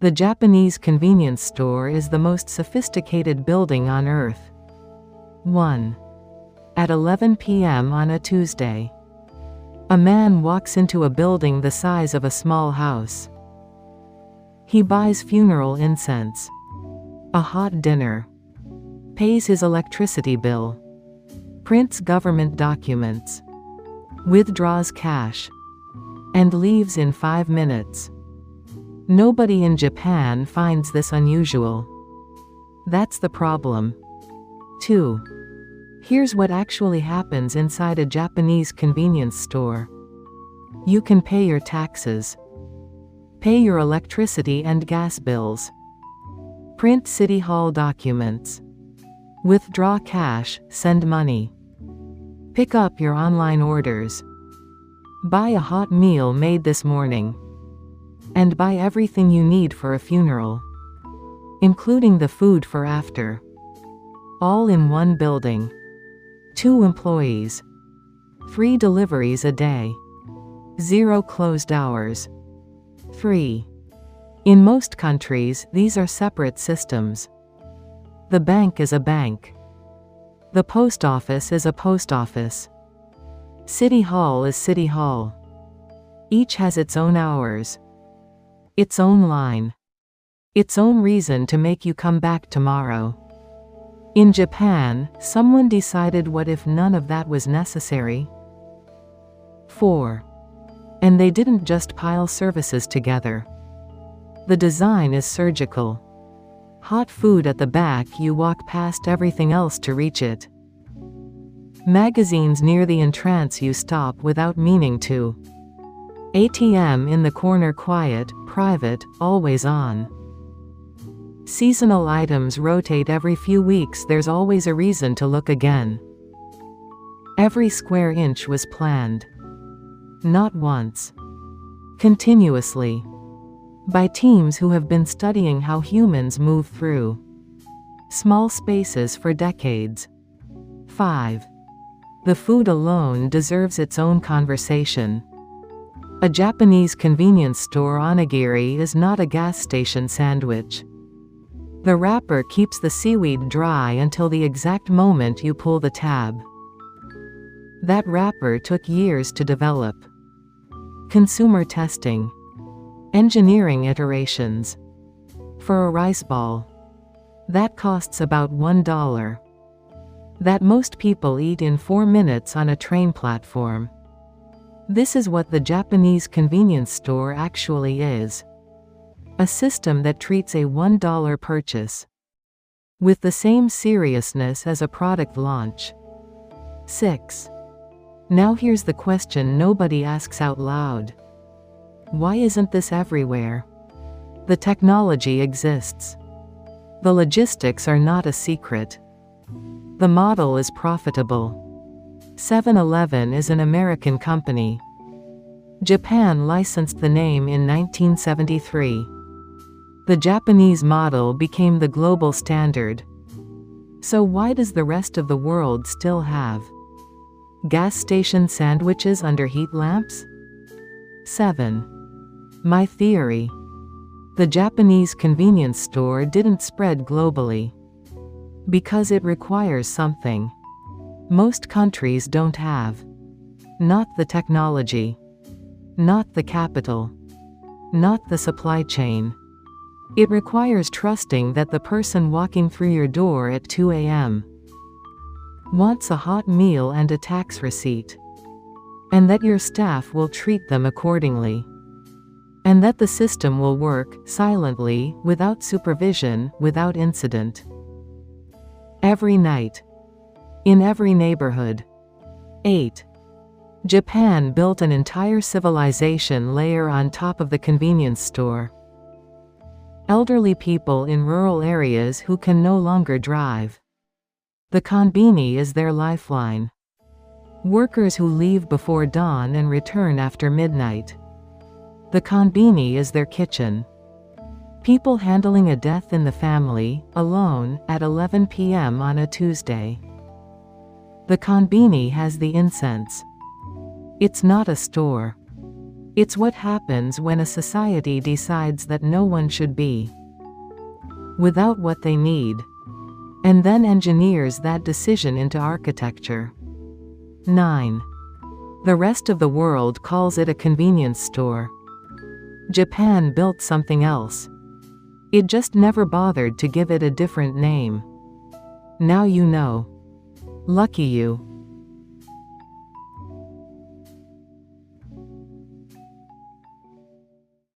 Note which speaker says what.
Speaker 1: The Japanese convenience store is the most sophisticated building on Earth. 1. At 11 p.m. on a Tuesday. A man walks into a building the size of a small house. He buys funeral incense, a hot dinner, pays his electricity bill, prints government documents, withdraws cash, and leaves in 5 minutes. Nobody in Japan finds this unusual. That's the problem. 2. Here's what actually happens inside a Japanese convenience store. You can pay your taxes, pay your electricity and gas bills, print city hall documents, withdraw cash, send money, pick up your online orders, buy a hot meal made this morning, and buy everything you need for a funeral, including the food for after. All in one building. 2 employees. 3 deliveries a day. 0 closed hours. 3. In most countries, these are separate systems. The bank is a bank. The post office is a post office. City Hall is City Hall. Each has its own hours, its own line, its own reason to make you come back tomorrow. In Japan, someone decided, what if none of that was necessary? 4. And they didn't just pile services together. The design is surgical. Hot food at the back, you walk past everything else to reach it. Magazines near the entrance, you stop without meaning to. ATM in the corner, quiet, private, always on. Seasonal items rotate every few weeks, there's always a reason to look again. Every square inch was planned. Not once. Continuously. By teams who have been studying how humans move through small spaces for decades. 5. The food alone deserves its own conversation. A Japanese convenience store onigiri is not a gas station sandwich. The wrapper keeps the seaweed dry until the exact moment you pull the tab. That wrapper took years to develop. Consumer testing. Engineering iterations. For a rice ball. That costs about $1. That most people eat in 4 minutes on a train platform. This is what the Japanese convenience store actually is. A system that treats a $1 purchase with the same seriousness as a product launch. 6. Now here's the question nobody asks out loud. Why isn't this everywhere? The technology exists. The logistics are not a secret. The model is profitable. 7-Eleven is an American company. Japan licensed the name in 1973. The Japanese model became the global standard. So why does the rest of the world still have gas station sandwiches under heat lamps? 7. My theory. The Japanese convenience store didn't spread globally because it requires something most countries don't have. Not the technology, not the capital, not the supply chain. It requires trusting that the person walking through your door at 2 a.m. wants a hot meal and a tax receipt, and that your staff will treat them accordingly, and that the system will work silently, without supervision, without incident. Every night. In every neighborhood. 8. Japan built an entire civilization layer on top of the convenience store. Elderly people in rural areas who can no longer drive. The Conbini is their lifeline. Workers who leave before dawn and return after midnight. The Conbini is their kitchen. People handling a death in the family, alone, at 11 p.m. on a Tuesday. The Conbini has the incense. It's not a store. It's what happens when a society decides that no one should be without what they need, and then engineers that decision into architecture. 9. The rest of the world calls it a convenience store. Japan built something else. It just never bothered to give it a different name. Now you know. Lucky you.